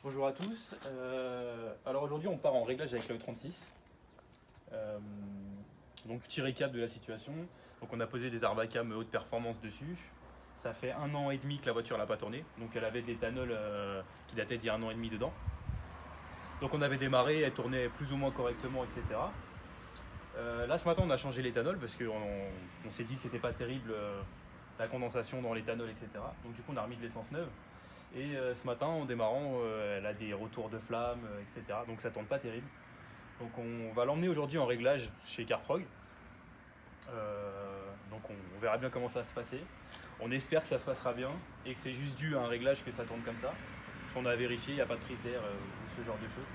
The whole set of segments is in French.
Bonjour à tous. Alors aujourd'hui on part en réglage avec la E36. Donc petit récap de la situation. Donc on a posé des Arbacam haute performance dessus. Ça fait 1 an et demi que la voiture n'a pas tourné. Donc elle avait de l'éthanol qui datait d'il y a 1 an et demi dedans. Donc on avait démarré, elle tournait plus ou moins correctement, etc. Là ce matin on a changé l'éthanol parce qu'on s'est dit que c'était pas terrible la condensation dans l'éthanol, etc. Donc du coup on a remis de l'essence neuve. Et ce matin, en démarrant, elle a des retours de flammes, etc. Donc ça tourne pas terrible. Donc on va l'emmener aujourd'hui en réglage chez CarProg. Donc on verra bien comment ça va se passer. On espère que ça se passera bien et que c'est juste dû à un réglage que ça tourne comme ça. Parce qu'on a vérifié, il n'y a pas de prise d'air ou ce genre de choses.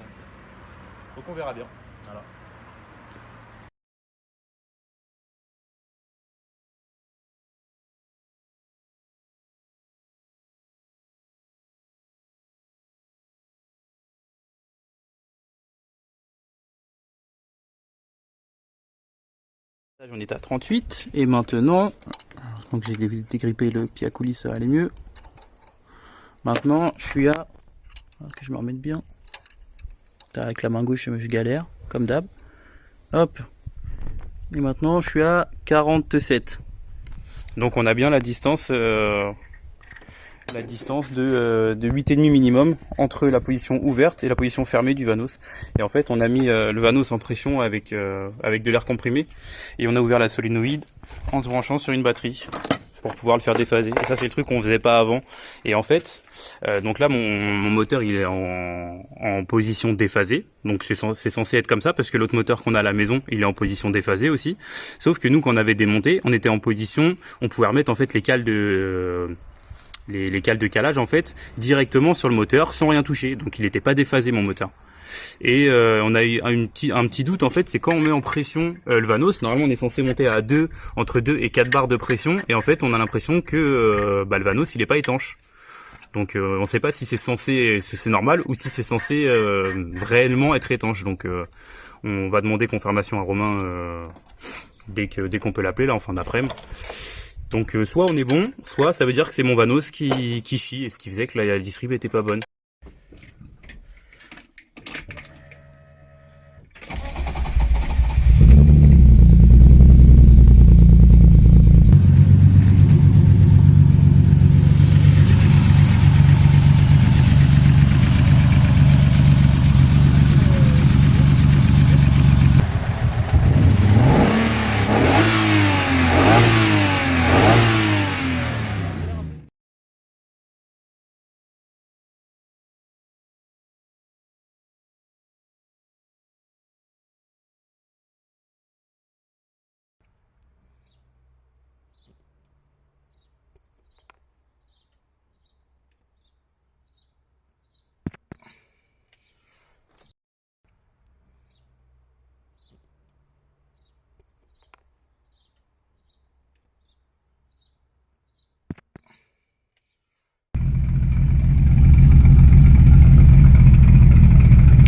Donc on verra bien. Voilà. On est à 38 et maintenant, donc j'ai dégrippé le pied à coulis, ça va aller mieux. Maintenant, je suis à, que je me remette bien. Avec la main gauche, je galère, comme d'hab. Hop. Et maintenant, je suis à 47. Donc on a bien la distance de 8,5 minimum entre la position ouverte et la position fermée du Vanos. Et en fait on a mis le Vanos en pression avec de l'air comprimé et on a ouvert la solénoïde en se branchant sur une batterie pour pouvoir le faire déphaser. Et ça c'est le truc qu'on faisait pas avant. Et en fait donc là mon moteur il est en position déphasée, donc c'est censé être comme ça parce que l'autre moteur qu'on a à la maison il est en position déphasée aussi, sauf que nous quand on avait démonté on était en position, on pouvait remettre en fait les cales les cales de calage en fait directement sur le moteur sans rien toucher, donc il n'était pas déphasé mon moteur. Et on a eu un petit doute en fait, c'est quand on met en pression le Vanos, normalement on est censé monter à entre 2 et 4 bars de pression, et en fait on a l'impression que le Vanos il est pas étanche. Donc on sait pas si c'est normal ou si c'est censé réellement être étanche. Donc on va demander confirmation à Romain dès qu'on peut l'appeler là en fin d'après-midi. Donc soit on est bon, soit ça veut dire que c'est mon Vanos qui chie, et ce qui faisait que la distrib était pas bonne.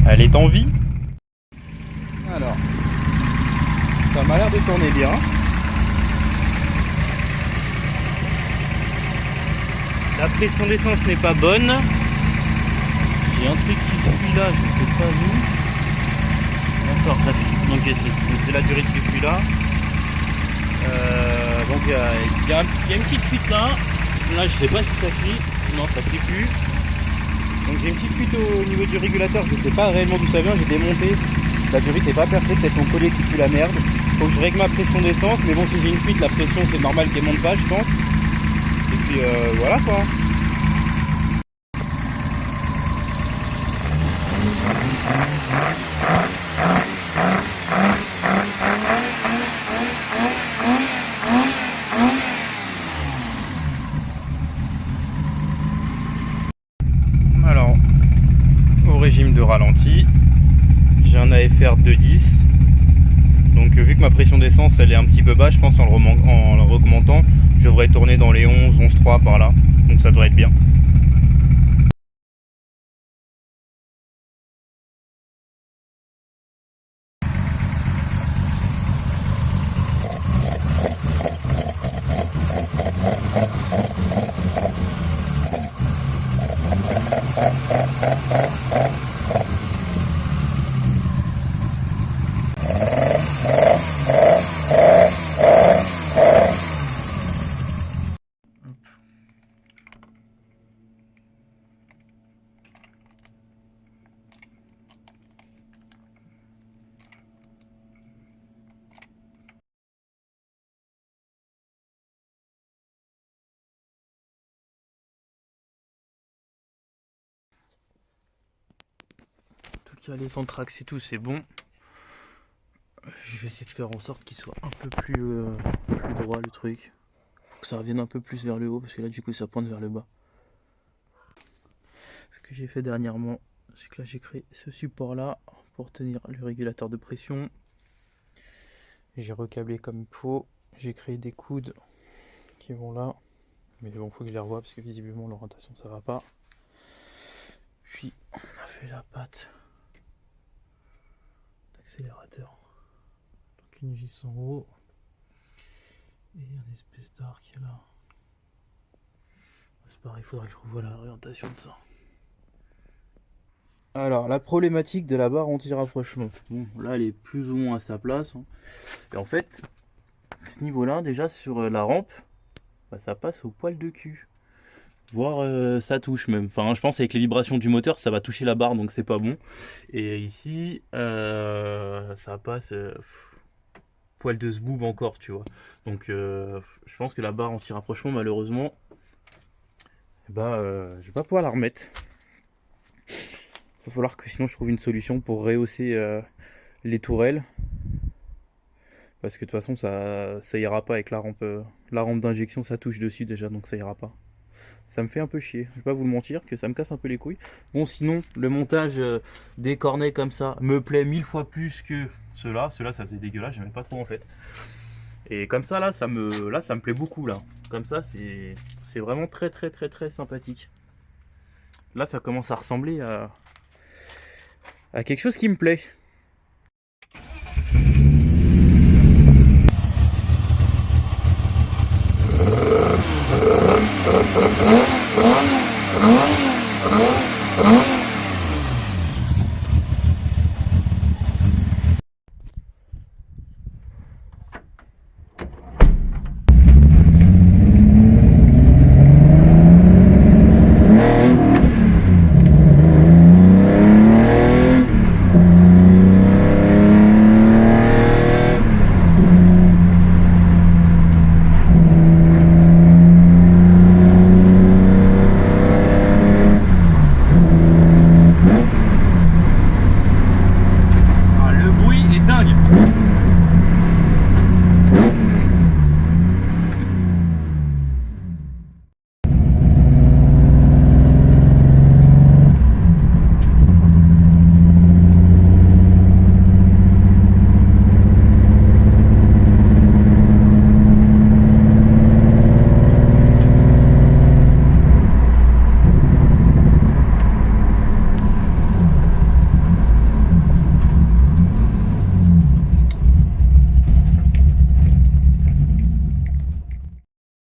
Elle est en vie. Alors, ça m'a l'air de tourner bien. La pression d'essence n'est pas bonne. J'ai un truc qui fuit là, je ne sais pas où. D'accord, donc c'est la durée qui fuit là. Donc il y a une petite fuite là. Là je sais pas si ça fuit. Non, ça fuit plus. Donc j'ai une petite fuite au niveau du régulateur, je ne sais pas réellement d'où ça vient, j'ai démonté. La durite n'est pas parfaite, peut-être mon collier qui pue la merde. Faut que je règle ma pression d'essence, mais bon si j'ai une fuite, la pression c'est normal qu'elle monte pas je pense. Et puis voilà quoi. Alors, au régime de ralenti, j'ai un AFR 210. Donc vu que ma pression d'essence elle est un petit peu basse, je pense en le augmentant, je devrais tourner dans les 11-11,3 par là. Donc ça devrait être bien. Les centrax et tout, c'est bon. Je vais essayer de faire en sorte qu'il soit un peu plus droit le truc, pour que ça revienne un peu plus vers le haut, parce que là du coup ça pointe vers le bas. Ce que j'ai fait dernièrement, c'est que là j'ai créé ce support là pour tenir le régulateur de pression. J'ai recablé comme il faut. J'ai créé des coudes qui vont là, mais bon, faut que je les revoie parce que visiblement l'orientation ça va pas. Puis on a fait la patte accélérateur, donc une vis en haut et un espèce d'arc qui est là. C'est pareil, il faudrait que je revoie l'orientation de ça. Alors la problématique de la barre anti-rapprochement, bon là elle est plus ou moins à sa place, hein. Et en fait à ce niveau là déjà sur la rampe, bah, ça passe au poil de cul, voire ça touche même. Enfin je pense avec les vibrations du moteur ça va toucher la barre, donc c'est pas bon. Et ici ça passe poil de zboob encore, tu vois. Donc je pense que la barre anti-rapprochement malheureusement, bah je vais pas pouvoir la remettre. Il va falloir que sinon je trouve une solution pour rehausser les tourelles, parce que de toute façon ça ira pas avec la rampe d'injection, ça touche dessus déjà, donc ça ira pas. Ça me fait un peu chier, je vais pas vous le mentir que ça me casse un peu les couilles. Bon sinon le montage des cornets comme ça me plaît 1000 fois plus que ceux-là ça faisait dégueulasse, j'aimais pas trop en fait. Et comme ça là ça me plaît beaucoup là. Comme ça c'est vraiment très sympathique. Là ça commence à ressembler à quelque chose qui me plaît.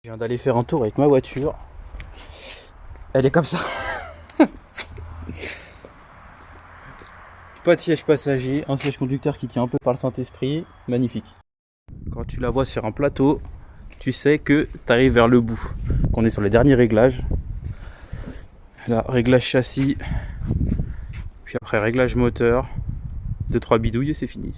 Je viens d'aller faire un tour avec ma voiture. Elle est comme ça. Pas de siège passager, un siège conducteur qui tient un peu par le Saint-Esprit. Magnifique. Quand tu la vois sur un plateau, tu sais que tu arrives vers le bout. Qu'on est sur les derniers réglages. Là, réglage châssis. Puis après réglage moteur. 2-3 bidouilles et c'est fini.